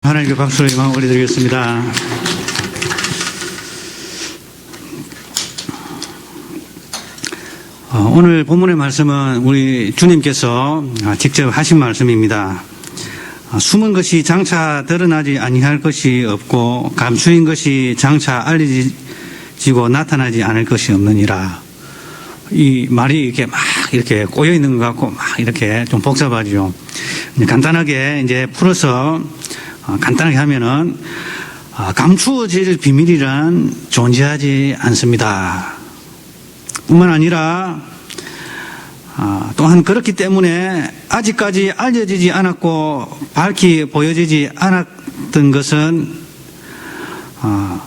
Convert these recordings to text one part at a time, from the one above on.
하나님께 박수를 이만 올려드리겠습니다. 오늘 본문의 말씀은 우리 주님께서 직접 하신 말씀입니다. 숨은 것이 장차 드러나지 아니할 것이 없고 감추인 것이 장차 알려지고 나타나지 않을 것이 없느니라. 이 말이 이렇게 꼬여 있는 것 같고 이렇게 좀 복잡하죠. 간단하게 이제 풀어서 간단하게 하면은 감추어질 비밀이란 존재하지 않습니다. 뿐만 아니라 또한 그렇기 때문에 아직까지 알려지지 않았고 밝히 보여지지 않았던 것은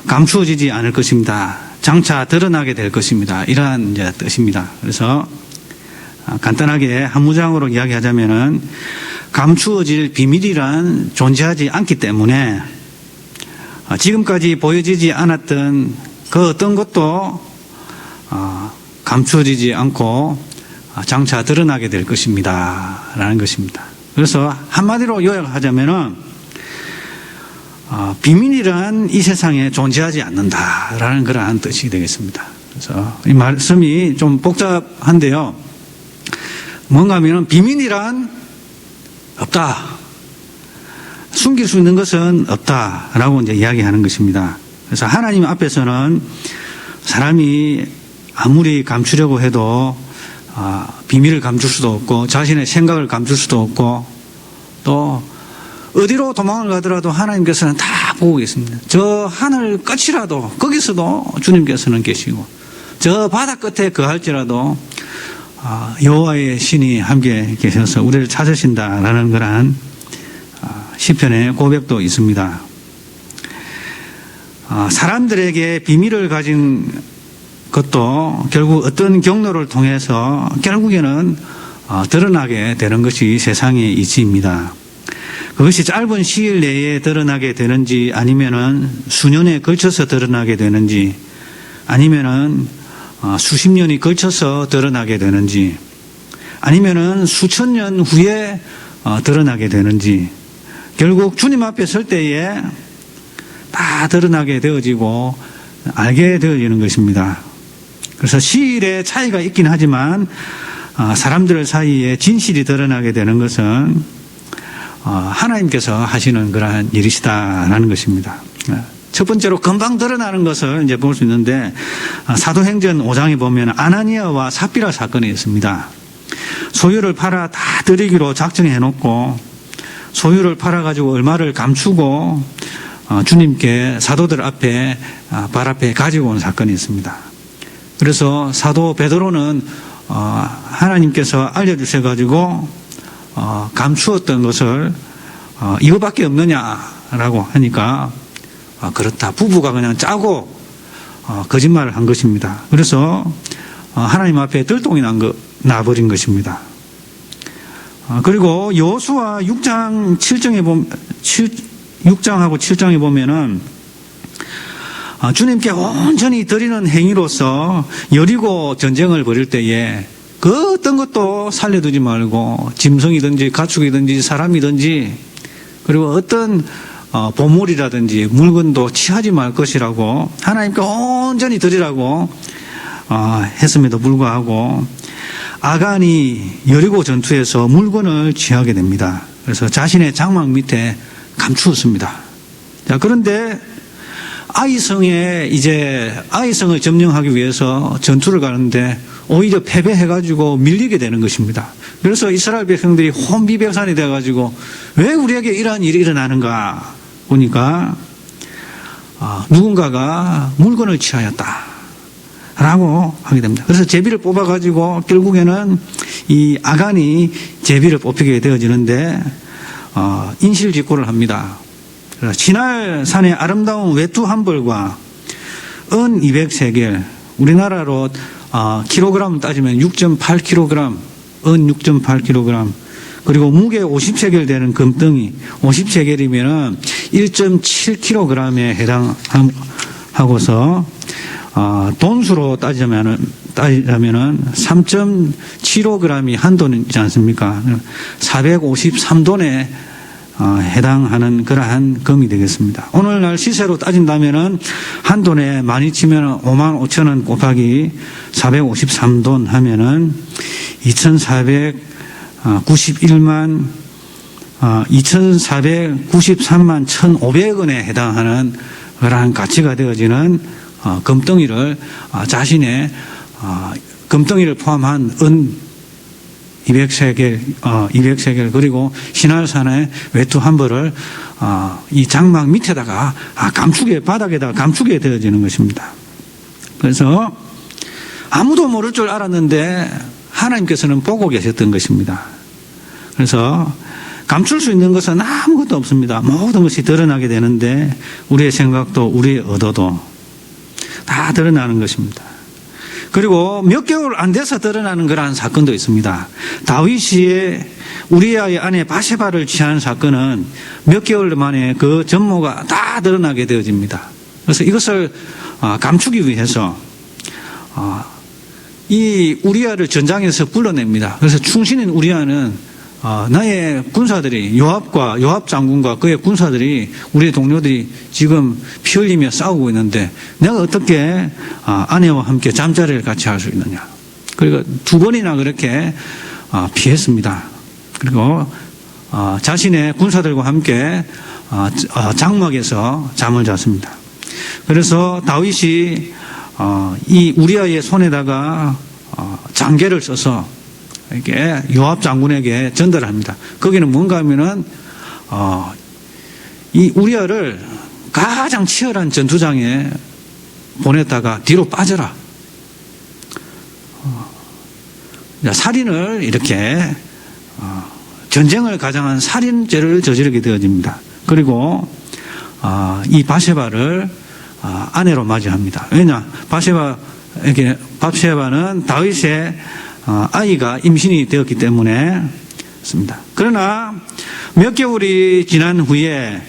감추어지지 않을 것입니다. 장차 드러나게 될 것입니다. 이러한 이제 뜻입니다. 그래서 간단하게 한 무장으로 이야기하자면은 감추어질 비밀이란 존재하지 않기 때문에 지금까지 보여지지 않았던 그 어떤 것도 감추어지지 않고 장차 드러나게 될 것입니다. 라는 것입니다. 그래서 한마디로 요약하자면은 비밀이란 이 세상에 존재하지 않는다라는 그러한 뜻이 되겠습니다. 그래서 이 말씀이 좀 복잡한데요. 뭔가 하면은 비밀이란 없다. 숨길 수 있는 것은 없다라고 이제 이야기하는 것입니다. 그래서 하나님 앞에서는 사람이 아무리 감추려고 해도 비밀을 감출 수도 없고 자신의 생각을 감출 수도 없고 또 어디로 도망을 가더라도 하나님께서는 다 보고 계십니다. 저 하늘 끝이라도 거기서도 주님께서는 계시고 저 바다 끝에 거할지라도 여호와의 신이 함께 계셔서 우리를 찾으신다라는 그러한 시편의 고백도 있습니다. 사람들에게 비밀을 가진 것도 결국 어떤 경로를 통해서 결국에는 드러나게 되는 것이 세상의 이치입니다. 그것이 짧은 시일 내에 드러나게 되는지 아니면은 수년에 걸쳐서 드러나게 되는지 아니면은 수십 년이 걸쳐서 드러나게 되는지 아니면은 수천 년 후에 드러나게 되는지 결국 주님 앞에 설 때에 다 드러나게 되어지고 알게 되어지는 것입니다. 그래서 시일의 차이가 있긴 하지만 사람들 사이에 진실이 드러나게 되는 것은 하나님께서 하시는 그러한 일이시다라는 것입니다. 첫 번째로 금방 드러나는 것을 이제 볼 수 있는데 사도행전 5장에 보면 아나니아와 삽비라 사건이 있습니다. 소유를 팔아 다 드리기로 작정해 놓고 소유를 팔아 가지고 얼마를 감추고 주님께 사도들 앞에 발 앞에 가지고 온 사건이 있습니다. 그래서 사도 베드로는 하나님께서 알려주셔 가지고 감추었던 것을 이거밖에 없느냐라고 하니까 그렇다. 부부가 그냥 짜고 거짓말을 한 것입니다. 그래서 하나님 앞에 들통이 나버린 것입니다. 그리고 여호수아 6장 6장하고 7장에 보면은 주님께 온전히 드리는 행위로서 여리고 전쟁을 벌일 때에 그 어떤 것도 살려두지 말고 짐승이든지 가축이든지 사람이든지 그리고 어떤 보물이라든지 물건도 취하지 말 것이라고 하나님께 온전히 드리라고 했음에도 불구하고 아간이 여리고 전투에서 물건을 취하게 됩니다. 그래서 자신의 장막 밑에 감추었습니다. 자, 그런데 아이성을 점령하기 위해서 전투를 가는데 오히려 패배해가지고 밀리게 되는 것입니다. 그래서 이스라엘 백성들이 혼비백산이 돼가지고 왜 우리에게 이러한 일이 일어나는가 보니까 누군가가 물건을 취하였다라고 하게 됩니다. 그래서 제비를 뽑아가지고 결국에는 이 아간이 제비를 뽑히게 되어지는데 인실직고를 합니다. 진할 산의 아름다운 외투 한 벌과 은 200세겔, 우리나라로 킬로그램 따지면 6.8kg, 은 6.8kg, 그리고 무게 50세겔 되는 금덩이, 50세겔이면 1.7kg에 해당하고서 돈수로 따지자면은 3.75g이 한 돈이지 않습니까? 453돈의 해당하는 그러한 금이 되겠습니다. 오늘날 시세로 따진다면은 한 돈에 많이 치면 55,000원 곱하기 453돈 하면은 2,493만 1,500원에 해당하는 그러한 가치가 되어지는 금덩이를 자신의 금덩이를 포함한 은 200세겔 그리고 신할산의 외투 한 벌을 이 장막 밑에다가 바닥에다가 감추게 되어지는 것입니다. 그래서 아무도 모를 줄 알았는데 하나님께서는 보고 계셨던 것입니다. 그래서 감출 수 있는 것은 아무것도 없습니다. 모든 것이 드러나게 되는데 우리의 생각도 우리의 의도도 다 드러나는 것입니다. 그리고 몇 개월 안 돼서 드러나는 그러한 사건도 있습니다. 다윗이 우리아의 아내 바세바를 취한 사건은 몇 개월 만에 그 전모가 다 드러나게 되어집니다. 그래서 이것을 감추기 위해서 이 우리아를 전장에서 불러냅니다. 그래서 충신인 우리아는 나의 군사들이 요압 장군과 그의 군사들이 우리의 동료들이 지금 피 흘리며 싸우고 있는데 내가 어떻게 아내와 함께 잠자리를 같이 할 수 있느냐. 그리고 2번이나 그렇게 피했습니다. 그리고 자신의 군사들과 함께 장막에서 잠을 잤습니다. 그래서 다윗이 이 우리아의 손에다가 장계를 써서 이렇게 요압 장군에게 전달합니다. 거기는 뭔가 하면은 이 우리아를 가장 치열한 전투장에 보냈다가 뒤로 빠져라. 살인을 이렇게 전쟁을 가장한 살인죄를 저지르게 되어집니다. 그리고 이 바세바를 아내로 맞이합니다. 왜냐? 바세바는 다윗의 아이가 임신이 되었기 때문에 그렇습니다. 그러나 몇 개월이 지난 후에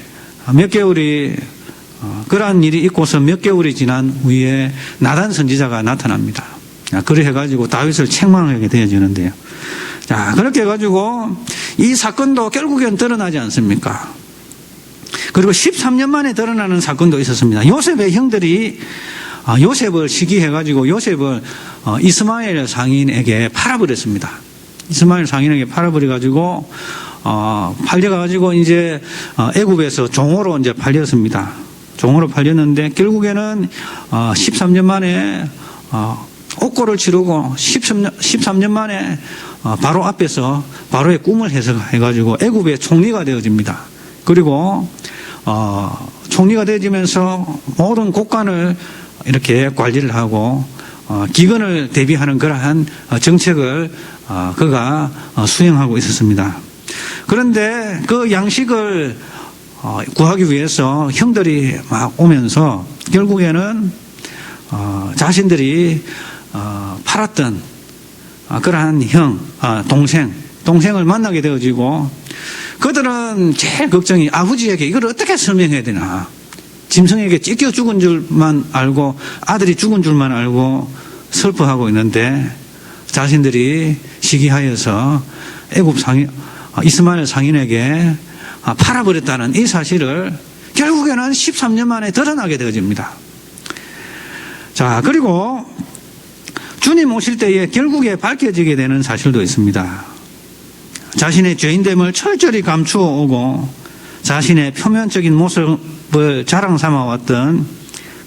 그러한 일이 있고서 몇 개월이 지난 후에 나단 선지자가 나타납니다. 그래 해가지고 다윗을 책망하게 되어지는데요. 자, 그렇게 해가지고 이 사건도 결국엔 드러나지 않습니까? 그리고 13년 만에 드러나는 사건도 있었습니다. 요셉의 형들이 요셉을 시기해가지고 요셉을 이스마엘 상인에게 팔아버렸습니다. 이스마엘 상인에게 팔아버려가지고 팔려가지고 이제 애굽에서 종으로 이제 팔렸습니다. 종으로 팔렸는데 결국에는 13년 만에 옥고를 치르고 13년 만에 바로 앞에서 바로의 꿈을 해석해가지고 애굽의 총리가 되어집니다. 그리고 총리가 되어지면서 모든 국간을 이렇게 관리를 하고 기근을 대비하는 그러한 정책을 그가 수행하고 있었습니다. 그런데 그 양식을 구하기 위해서 형들이 막 오면서 결국에는 자신들이 팔았던 그러한 동생을 만나게 되어지고 그들은 제일 걱정이 아버지에게 이걸 어떻게 설명해야 되나. 짐승에게 찢겨 죽은 줄만 알고 아들이 죽은 줄만 알고 슬퍼하고 있는데 자신들이 시기하여서 애굽 이스마엘 상인에게 팔아버렸다는 이 사실을 결국에는 13년 만에 드러나게 되어집니다. 자, 그리고 주님 오실 때에 결국에 밝혀지게 되는 사실도 있습니다. 자신의 죄인됨을 철저히 감추어 오고 자신의 표면적인 모습을 자랑 삼아왔던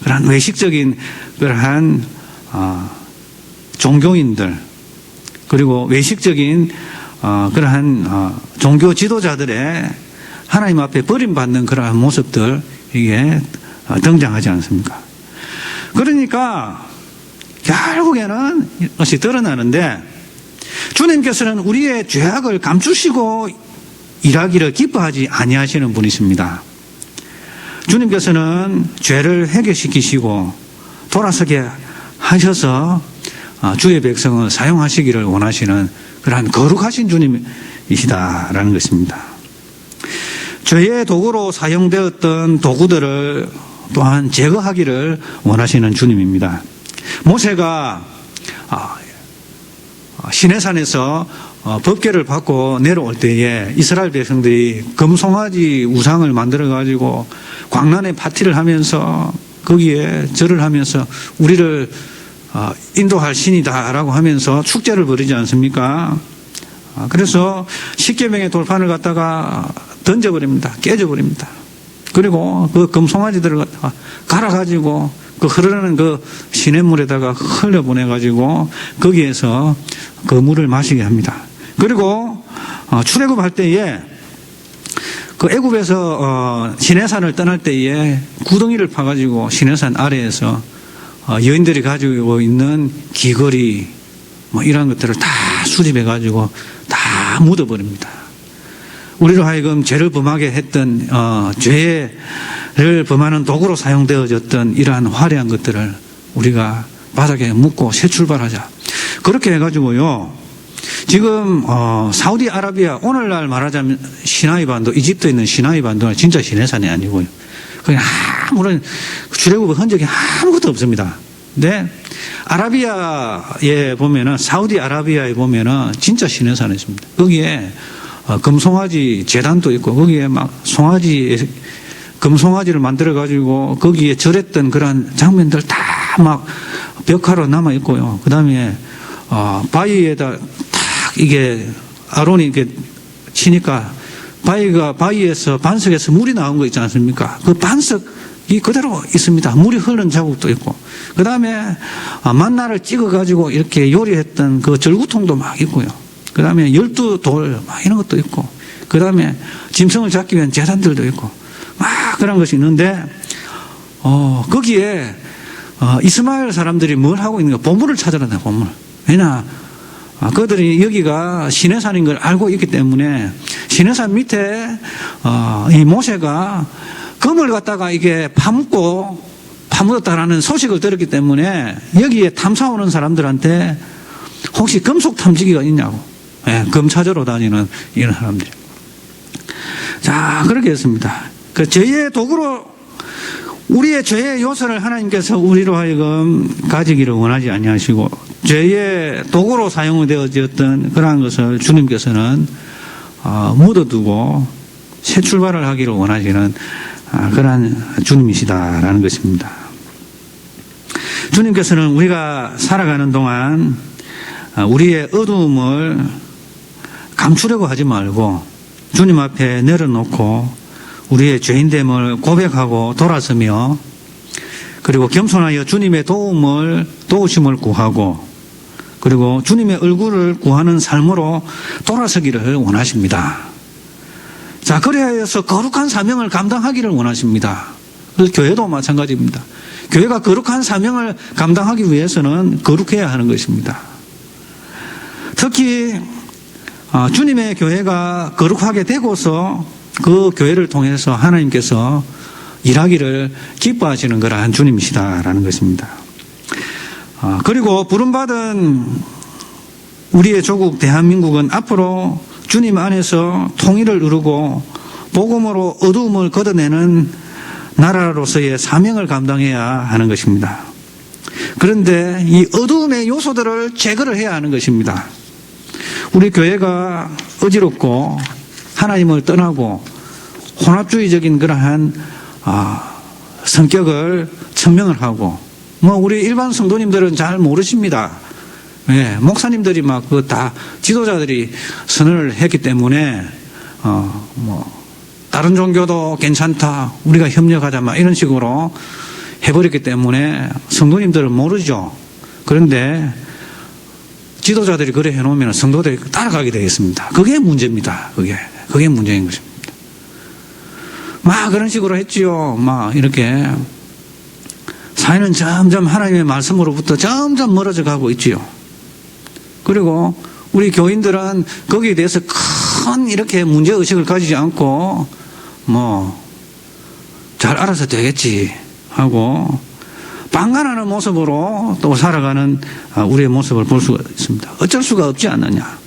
그러한 외식적인 그러한 종교인들 그리고 외식적인 그러한 종교 지도자들의 하나님 앞에 버림받는 그러한 모습들 이게 등장하지 않습니까? 그러니까 결국에는 이것이 드러나는데 주님께서는 우리의 죄악을 감추시고 일하기를 기뻐하지 아니하시는 분이십니다. 주님께서는 죄를 해결시키시고 돌아서게 하셔서 주의 백성을 사용하시기를 원하시는 그러한 거룩하신 주님이시다라는 것입니다. 죄의 도구로 사용되었던 도구들을 또한 제거하기를 원하시는 주님입니다. 모세가 시내산에서 법궤를 받고 내려올 때에 이스라엘 백성들이 금송아지 우상을 만들어 가지고 광란에 파티를 하면서 거기에 절을 하면서 우리를 인도할 신이다라고 하면서 축제를 벌이지 않습니까? 그래서 십계명의 돌판을 갖다가 던져버립니다. 깨져버립니다. 그리고 그 금송아지들을 갖다가 갈아가지고 그 흐르는 그 시냇물에다가 흘려보내가지고 거기에서 그 물을 마시게 합니다. 그리고 출애굽할 때에 그 애굽에서 시내산을 떠날 때에 구덩이를 파가지고 시내산 아래에서 여인들이 가지고 있는 귀걸이 뭐 이런 것들을 다 수집해가지고 다 묻어버립니다. 우리로 하여금 죄를 범하게 했던 죄를 범하는 도구로 사용되어졌던 이러한 화려한 것들을 우리가 바닥에 묻고 새 출발하자. 그렇게 해가지고요. 지금 사우디아라비아 오늘날 말하자면 시나이 반도, 이집트에 있는 시나이 반도는 진짜 시내산이 아니고요. 그냥 아무런 출애굽의 흔적이 아무것도 없습니다. 근데 아라비아에 보면은, 사우디아라비아에 보면은 진짜 시내산이 있습니다. 거기에 금송아지 재단도 있고 거기에 막 금송아지를 만들어 가지고 거기에 절했던 그런 장면들 다 막 벽화로 남아 있고요. 그 다음에 바위에다 탁 이게 아론이 이렇게 치니까 바위에서 반석에서 물이 나온 거 있지 않습니까? 그 반석이 그대로 있습니다. 물이 흐르는 자국도 있고. 그 다음에 만나를 찍어 가지고 이렇게 요리했던 그 절구통도 막 있고요. 그 다음에 12돌 막 이런 것도 있고, 그 다음에 짐승을 잡기 위한 제단들도 있고 막 그런 것이 있는데 거기에 이스마엘 사람들이 뭘 하고 있는가? 보물을 찾으러 다녀요. 보물. 왜냐? 그들이 여기가 시내산인 걸 알고 있기 때문에 시내산 밑에 이 모세가 금을 갖다가 이게 파묻었다라는 소식을 들었기 때문에 여기에 탐사 오는 사람들한테 혹시 금속 탐지기가 있냐고. 예, 금 찾으러 다니는 이런 사람들이. 자, 그렇게 했습니다. 그 죄의 도구로, 우리의 죄의 요소를 하나님께서 우리로 하여금 가지기를 원하지 아니하시고 죄의 도구로 사용되어졌던 그러한 것을 주님께서는 묻어두고 새 출발을 하기를 원하시는 그러한 주님이시다라는 것입니다. 주님께서는 우리가 살아가는 동안 우리의 어두움을 감추려고 하지 말고 주님 앞에 내려놓고 우리의 죄인됨을 고백하고 돌아서며 그리고 겸손하여 주님의 도우심을 구하고 그리고 주님의 얼굴을 구하는 삶으로 돌아서기를 원하십니다. 자, 그래야 해서 거룩한 사명을 감당하기를 원하십니다. 그래서 교회도 마찬가지입니다. 교회가 거룩한 사명을 감당하기 위해서는 거룩해야 하는 것입니다. 특히 주님의 교회가 거룩하게 되고서 그 교회를 통해서 하나님께서 일하기를 기뻐하시는 그러한 주님이시다라는 것입니다. 그리고 부름받은 우리의 조국 대한민국은 앞으로 주님 안에서 통일을 이루고 복음으로 어두움을 걷어내는 나라로서의 사명을 감당해야 하는 것입니다. 그런데 이 어두움의 요소들을 제거를 해야 하는 것입니다. 우리 교회가 어지럽고 하나님을 떠나고 혼합주의적인 그러한 성격을 천명을 하고 우리 일반 성도님들은 잘 모르십니다. 예, 목사님들이 막 그 다 지도자들이 선언을 했기 때문에 다른 종교도 괜찮다, 우리가 협력하자 막 이런 식으로 해버렸기 때문에 성도님들은 모르죠. 그런데 지도자들이 그래 해놓으면 성도들이 따라가게 되겠습니다. 그게 문제입니다. 그게 문제인 것입니다. 막 그런 식으로 했지요. 막 이렇게 사회는 점점 하나님의 말씀으로부터 점점 멀어져 가고 있지요. 그리고 우리 교인들은 거기에 대해서 큰 이렇게 문제의식을 가지지 않고 잘 알아서 되겠지 하고 방관하는 모습으로 또 살아가는 우리의 모습을 볼 수가 있습니다. 어쩔 수가 없지 않느냐.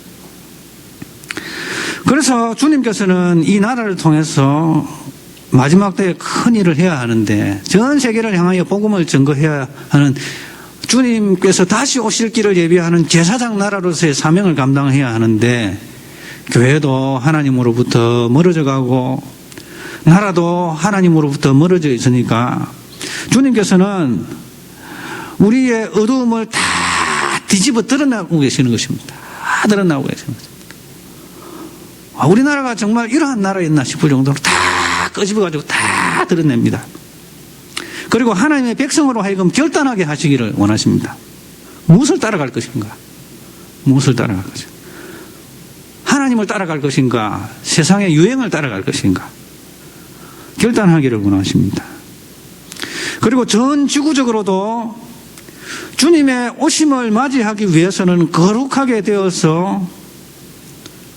그래서 주님께서는 이 나라를 통해서 마지막 때에 큰 일을 해야 하는데 전 세계를 향하여 복음을 증거해야 하는 주님께서 다시 오실 길을 예비하는 제사장 나라로서의 사명을 감당해야 하는데 교회도 하나님으로부터 멀어져 가고 나라도 하나님으로부터 멀어져 있으니까 주님께서는 우리의 어두움을 다 뒤집어 드러나고 계시는 것입니다. 다 드러나고 계시는 것입니다. 우리나라가 정말 이러한 나라였나 싶을 정도로 다 끄집어가지고 다 드러냅니다. 그리고 하나님의 백성으로 하여금 결단하게 하시기를 원하십니다. 무엇을 따라갈 것인가? 무엇을 따라갈 것인가? 하나님을 따라갈 것인가? 세상의 유행을 따라갈 것인가? 결단하기를 원하십니다. 그리고 전 지구적으로도 주님의 오심을 맞이하기 위해서는 거룩하게 되어서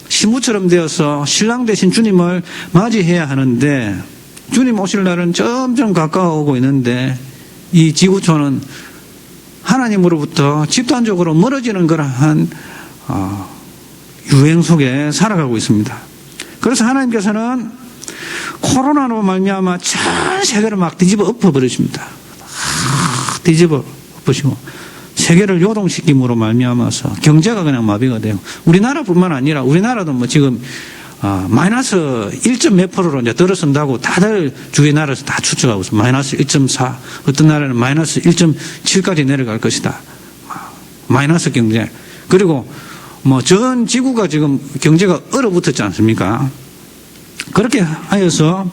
신부처럼 되어서 신랑 되신 주님을 맞이해야 하는데 주님 오실 날은 점점 가까워오고 있는데 이 지구촌은 하나님으로부터 집단적으로 멀어지는 그러한 유행 속에 살아가고 있습니다. 그래서 하나님께서는 코로나로 말미암아 전 세계를 막 뒤집어 엎어버리십니다. 뒤집어 엎으시고 세계를 요동시킴으로 말미암아서 경제가 그냥 마비가 되고 우리나라뿐만 아니라 우리나라도 뭐 지금 마이너스 1점 몇 프로로 이제 들어선다고 다들 주위 나라에서 다 추측하고 있어요. 마이너스 1.4 어떤 나라는 마이너스 1.7까지 내려갈 것이다. 마이너스 경제. 그리고 뭐 전 지구가 지금 경제가 얼어붙었지 않습니까? 그렇게 하여서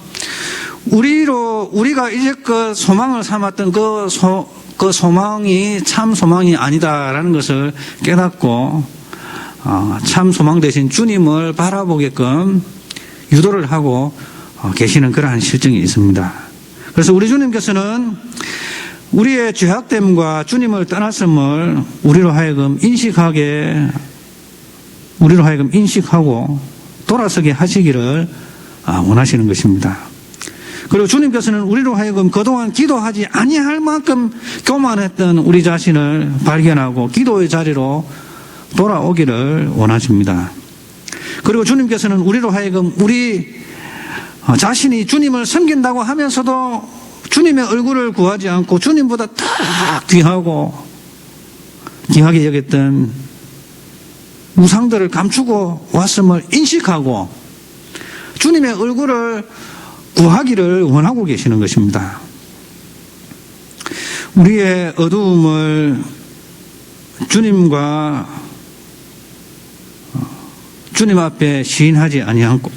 우리가 이제껏 소망을 삼았던 그 소망이 참 소망이 아니다라는 것을 깨닫고 참 소망 되신 주님을 바라보게끔 유도를 하고 계시는 그러한 실정이 있습니다. 그래서 우리 주님께서는 우리의 죄악됨과 주님을 떠났음을 우리로 하여금 인식하고 돌아서게 하시기를 원하시는 것입니다. 그리고 주님께서는 우리로 하여금 그동안 기도하지 아니할 만큼 교만했던 우리 자신을 발견하고 기도의 자리로 돌아오기를 원하십니다. 그리고 주님께서는 우리로 하여금 우리 자신이 주님을 섬긴다고 하면서도 주님의 얼굴을 구하지 않고 주님보다 더 귀하게 여겼던 우상들을 감추고 왔음을 인식하고 주님의 얼굴을 구하기를 원하고 계시는 것입니다. 우리의 어두움을 주님 앞에 시인하지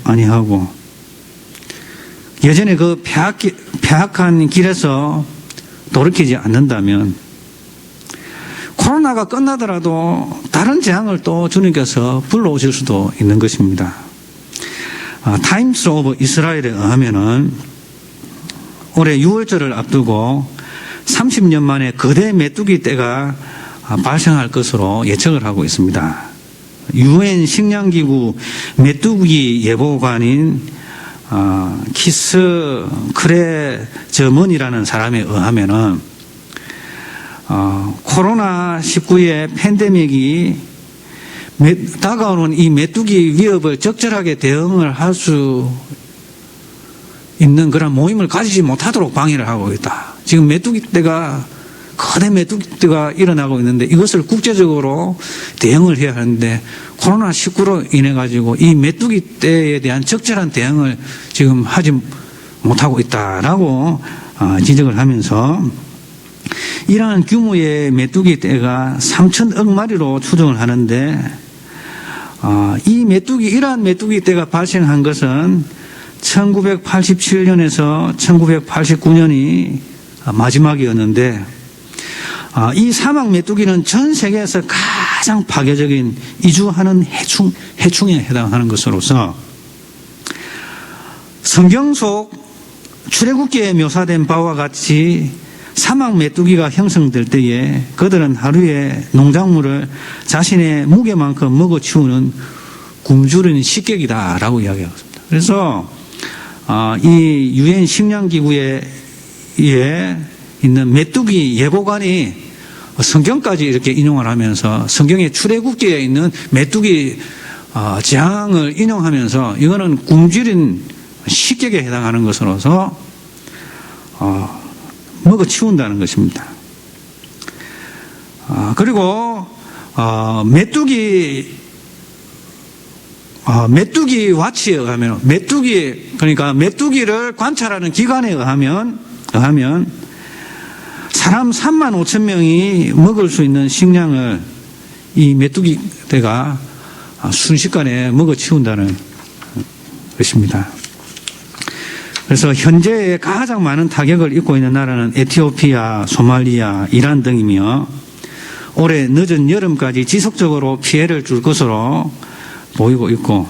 아니하고 예전에 그 폐악한 길에서 돌이키지 않는다면 코로나가 끝나더라도 다른 재앙을 또 주님께서 불러오실 수도 있는 것입니다. 타임스 오브 이스라엘에 의하면은 올해 6월절을 앞두고 30년 만에 거대 메뚜기 떼가 발생할 것으로 예측을 하고 있습니다. UN 식량기구 메뚜기 예보관인 키스 크레저먼이라는 사람에 의하면은 코로나19의 팬데믹이 다가오는 이 메뚜기 위협을 적절하게 대응을 할 수 있는 그런 모임을 가지지 못하도록 방해를 하고 있다. 지금 거대 메뚜기떼가 일어나고 있는데 이것을 국제적으로 대응을 해야 하는데 코로나19로 인해 가지고 이 메뚜기떼에 대한 적절한 대응을 지금 하지 못하고 있다라고 지적을 하면서 이러한 규모의 메뚜기떼가 3천억 마리로 추정을 하는데 이러한 메뚜기떼가 발생한 것은 1987년에서 1989년이 마지막이었는데 이 사막 메뚜기는 전 세계에서 가장 파괴적인 이주하는 해충에 해당하는 것으로서 성경 속 출애굽기에 묘사된 바와 같이 사막 메뚜기가 형성될 때에 그들은 하루에 농작물을 자신의 무게만큼 먹어치우는 굶주린 식객이다라고 이야기하고 있습니다. 그래서 이 유엔 식량기구에 있는 메뚜기 예보관이 성경까지 이렇게 인용을 하면서 성경의 출애굽기에 있는 메뚜기 재앙을 인용하면서 이거는 굶주린 식객에 해당하는 것으로서 먹어치운다는 것입니다. 그리고 메뚜기 와치에 의하면 그러니까 메뚜기를 관찰하는 기관에 의하면 사람 3만 5천 명이 먹을 수 있는 식량을 이 메뚜기 떼가 순식간에 먹어치운다는 것입니다. 그래서 현재 가장 많은 타격을 입고 있는 나라는 에티오피아, 소말리아, 이란 등이며 올해 늦은 여름까지 지속적으로 피해를 줄 것으로 보이고 있고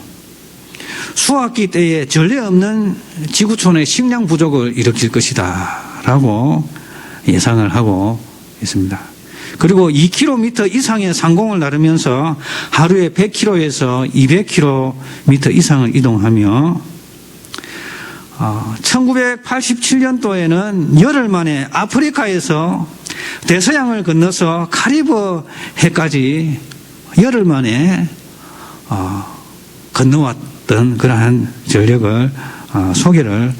수확기 때에 전례 없는 지구촌의 식량 부족을 일으킬 것이다 라고 예상을 하고 있습니다. 그리고 2km 이상의 상공을 나르면서 하루에 100km에서 200km 이상을 이동하며 1987년도에는 열흘 만에 아프리카에서 대서양을 건너서 카리브 해까지 열흘 만에 건너왔던 그러한 전력을 소개를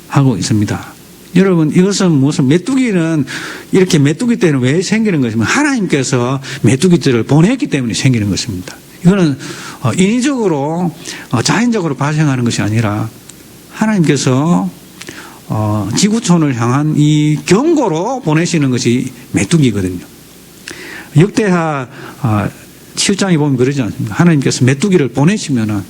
하고 있습니다. 여러분, 이것은 무슨 메뚜기는 이렇게 메뚜기 떼는 왜 생기는 것이면 하나님께서 메뚜기들을 보냈기 때문에 생기는 것입니다. 이거는 인위적으로 자연적으로 발생하는 것이 아니라 하나님께서 지구촌을 향한 이 경고로 보내시는 것이 메뚜기거든요. 역대하 7장에 보면 그러지 않습니까? 하나님께서 메뚜기 떼를 보내시면은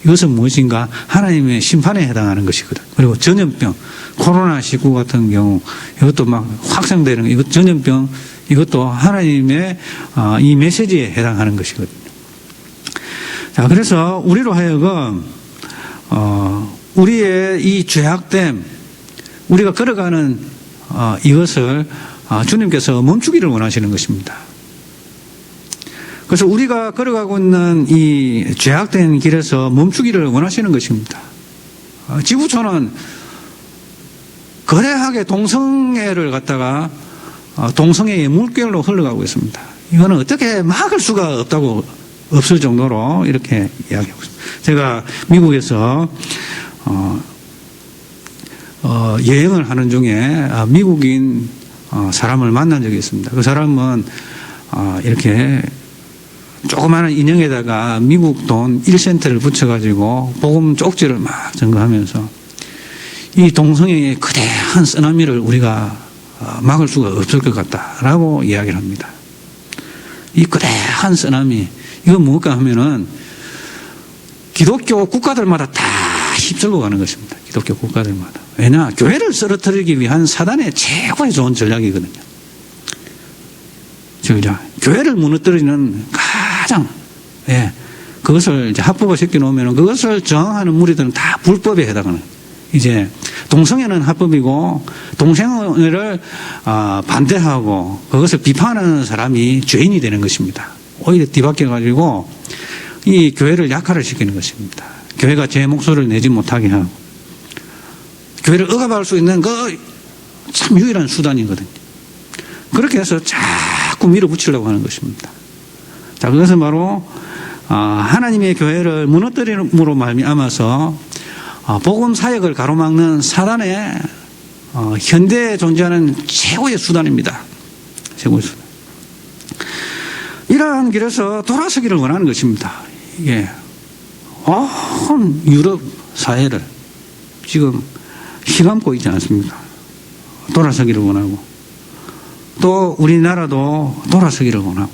이것은 무엇인가? 하나님의 심판에 해당하는 것이거든. 그리고 전염병, 코로나19 같은 경우 이것도 막 확산되는 이것 전염병 이것도 하나님의 이 메시지에 해당하는 것이거든요. 자, 그래서 우리로 하여금 우리의 이 죄악됨, 우리가 걸어가는 이것을 주님께서 멈추기를 원하시는 것입니다. 그래서 우리가 걸어가고 있는 이 죄악된 길에서 멈추기를 원하시는 것입니다. 지구촌은 거대하게 동성애를 갖다가 동성애의 물결로 흘러가고 있습니다. 이거는 어떻게 막을 수가 없을 정도로 이렇게 이야기하고 있습니다. 제가 미국에서 여행을 하는 중에 미국인 사람을 만난 적이 있습니다. 그 사람은 이렇게 조그마한 인형에다가 미국 돈 1센트를 붙여가지고 복음 쪽지를 막 전거하면서 이 동성애의 거대한 쓰나미를 우리가 막을 수가 없을 것 같다라고 이야기를 합니다. 이 거대한 쓰나미, 이건 뭘까 하면은 기독교 국가들마다 다 휩쓸고 가는 것입니다. 기독교 국가들마다. 왜냐? 교회를 쓰러뜨리기 위한 사단의 최고의 좋은 전략이거든요. 교회를 무너뜨리는 가장, 그것을 이제 합법화 시켜 놓으면 그것을 저항하는 무리들은 다 불법에 해당하는. 이제 동성애는 합법이고 동성애를 반대하고 그것을 비판하는 사람이 죄인이 되는 것입니다. 오히려 뒤바뀌어 가지고 이 교회를 약화를 시키는 것입니다. 교회가 제 목소리를 내지 못하게 하고 교회를 억압할 수 있는 그 참 유일한 수단이거든요. 그렇게 해서 자꾸 밀어붙이려고 하는 것입니다. 자, 그것은 바로 하나님의 교회를 무너뜨림으로 말미암아서 복음 사역을 가로막는 사단의 현대에 존재하는 최고의 수단입니다. 최고의 수단. 이러한 길에서 돌아서기를 원하는 것입니다. 이게 온 유럽 사회를 지금 휘감고 있지 않습니까? 돌아서기를 원하고 또 우리나라도 돌아서기를 원하고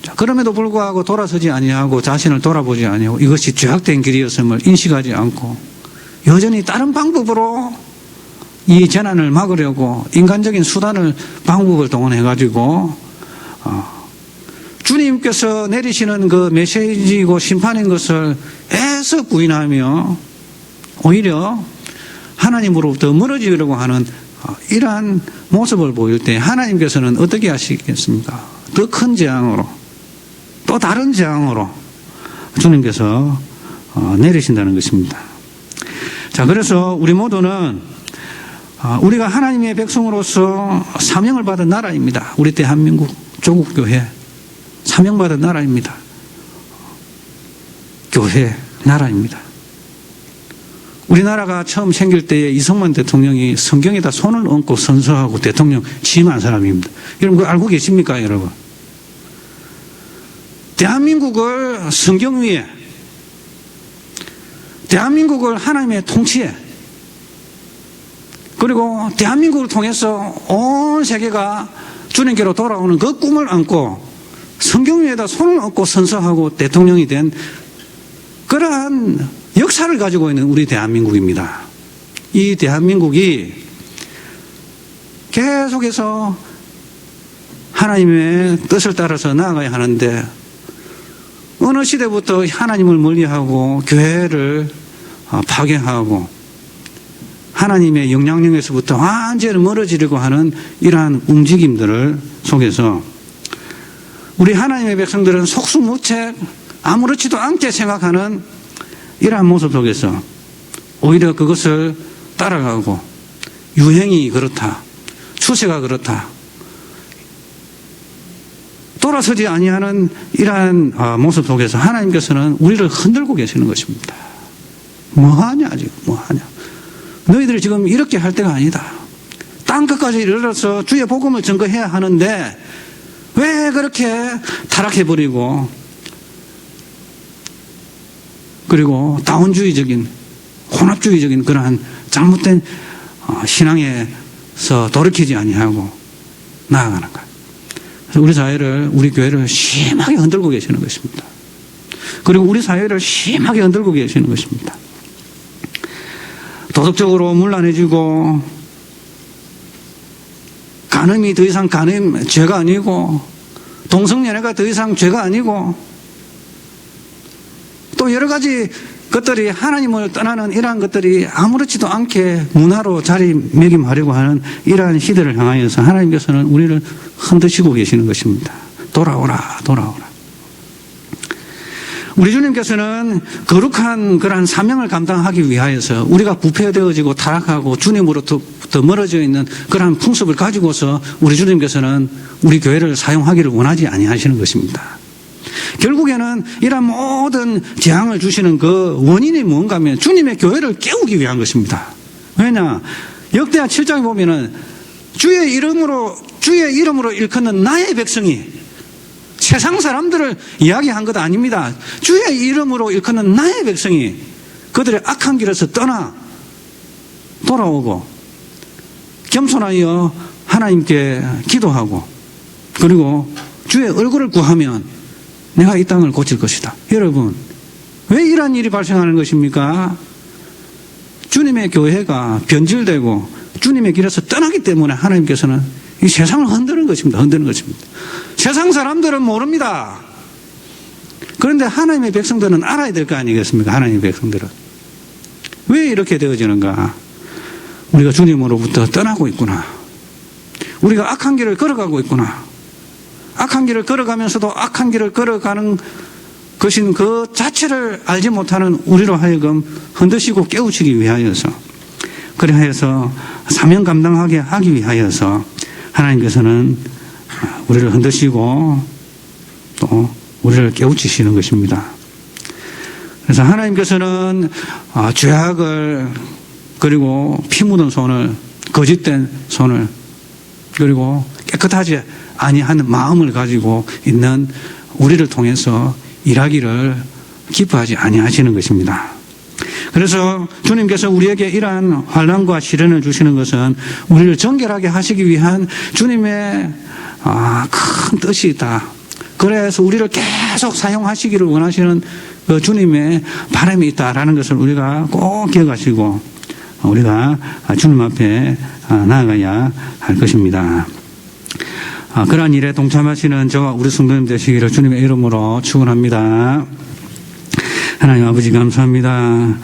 자, 그럼에도 불구하고 돌아서지 아니하고 자신을 돌아보지 아니하고 이것이 죄악된 길이었음을 인식하지 않고 여전히 다른 방법으로 이 재난을 막으려고 인간적인 방법을 동원해가지고 주님께서 내리시는 그 메시지이고 심판인 것을 애써 부인하며 오히려 하나님으로부터 멀어지려고 하는 이러한 모습을 보일 때 하나님께서는 어떻게 하시겠습니까? 더 큰 재앙으로 또 다른 재앙으로 주님께서 내리신다는 것입니다. 자, 그래서 우리 모두는 우리가 하나님의 백성으로서 사명을 받은 나라입니다. 우리 대한민국 조국교회 사명받은 나라입니다. 교회 나라입니다. 우리나라가 처음 생길 때에 이승만 대통령이 성경에다 손을 얹고 선서하고 대통령 취임한 사람입니다. 여러분 그거 알고 계십니까, 여러분? 대한민국을 성경 위에, 대한민국을 하나님의 통치에, 그리고 대한민국을 통해서 온 세계가 주님께로 돌아오는 그 꿈을 안고 성경 위에다 손을 얹고 선서하고 대통령이 된 그러한 역사를 가지고 있는 우리 대한민국입니다. 이 대한민국이 계속해서 하나님의 뜻을 따라서 나아가야 하는데 어느 시대부터 하나님을 멀리하고 교회를 파괴하고 하나님의 영향력에서부터 완전히 멀어지려고 하는 이러한 움직임들을 속에서 우리 하나님의 백성들은 속수무책 아무렇지도 않게 생각하는 이러한 모습 속에서 오히려 그것을 따라가고 유행이 그렇다, 추세가 그렇다, 돌아서지 아니하는 이러한 모습 속에서 하나님께서는 우리를 흔들고 계시는 것입니다. 뭐하냐 지금 뭐하냐, 너희들이 지금 이렇게 할 때가 아니다. 땅끝까지 이르러서 주의 복음을 증거해야 하는데 왜 그렇게 타락해버리고 그리고 다원주의적인 혼합주의적인 그러한 잘못된 신앙에서 돌이키지 아니하고 나아가는가. 그래서 우리 사회를, 우리 교회를 심하게 흔들고 계시는 것입니다. 그리고 우리 사회를 심하게 흔들고 계시는 것입니다. 도덕적으로 문란해지고 간음이 더 이상 죄가 아니고 동성연애가 더 이상 죄가 아니고 또 여러 가지 것들이 하나님을 떠나는 이러한 것들이 아무렇지도 않게 문화로 자리매김하려고 하는 이러한 시대를 향하여서 하나님께서는 우리를 흔드시고 계시는 것입니다. 돌아오라, 돌아오라. 우리 주님께서는 거룩한 그러한 사명을 감당하기 위하여서 우리가 부패되어지고 타락하고 주님으로부터 멀어져 있는 그러한 풍습을 가지고서 우리 주님께서는 우리 교회를 사용하기를 원하지 아니하시는 것입니다. 결국에는 이런 모든 재앙을 주시는 그 원인이 뭔가 하면 주님의 교회를 깨우기 위한 것입니다. 왜냐? 역대하 7장에 보면은 주의 이름으로 일컫는 나의 백성이 세상 사람들을 이야기한 것 아닙니다. 주의 이름으로 일컫는 나의 백성이 그들의 악한 길에서 떠나 돌아오고 겸손하여 하나님께 기도하고 그리고 주의 얼굴을 구하면 내가 이 땅을 고칠 것이다. 여러분, 왜 이런 일이 발생하는 것입니까? 주님의 교회가 변질되고 주님의 길에서 떠나기 때문에 하나님께서는 이 세상을 흔드는 것입니다. 흔드는 것입니다. 세상 사람들은 모릅니다. 그런데 하나님의 백성들은 알아야 될 거 아니겠습니까? 하나님의 백성들은. 왜 이렇게 되어지는가? 우리가 주님으로부터 떠나고 있구나. 우리가 악한 길을 걸어가고 있구나. 악한 길을 걸어가면서도 악한 길을 걸어가는 것인 그 자체를 알지 못하는 우리로 하여금 흔드시고 깨우치기 위하여서 그리하여서 사명 감당하게 하기 위하여서 하나님께서는 우리를 흔드시고 또 우리를 깨우치시는 것입니다. 그래서 하나님께서는 죄악을 그리고 피 묻은 손을 거짓된 손을 그리고 깨끗하지 아니한 마음을 가지고 있는 우리를 통해서 일하기를 기뻐하지 아니하시는 것입니다. 그래서 주님께서 우리에게 이러한 환난과 시련을 주시는 것은 우리를 정결하게 하시기 위한 주님의 큰 뜻이 있다. 그래서 우리를 계속 사용하시기를 원하시는 그 주님의 바람이 있다라는 것을 우리가 꼭 기억하시고 우리가 주님 앞에 나아가야 할 것입니다. 그러한 일에 동참하시는 저와 우리 성도님 되시기를 주님의 이름으로 축원합니다. 하나님 아버지 감사합니다.